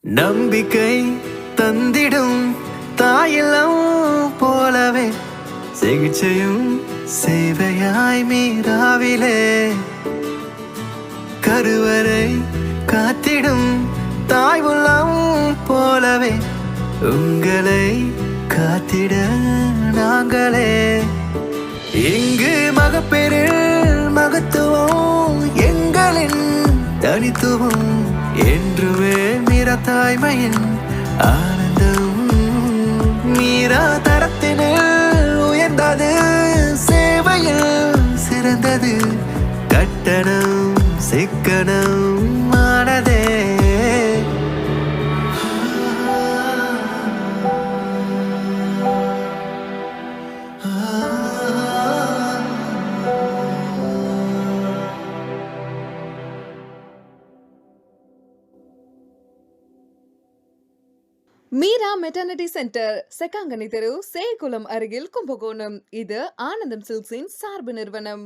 நம்பிக்கை தந்திடும் தாயில்லம் போலவே சிகிச்சையும் சேவையாய் மீராவிலே கருவறை காத்திடும் தாய் உள்ளம் போலவே உங்களை காத்திட நாங்களே இங்கு மகப்பேறில் மகத்துவம் எங்களின் தனித்துவம் என்றுமே மீரா தாய்மையின் ஆனந்தம் மீரா தரத்தினில் உயர்ந்தது சேவையில் சிறந்தது கட்டணம் சிக்கனம் ஆனதே மீரா மெட்டர்னிட்டி சென்டர் செக்காங்கனி தெரு சேகுளம் அருகில் கும்பகோணம். இது ஆனந்தம் சில்க்ஸின் சார்பு நிறுவனம்.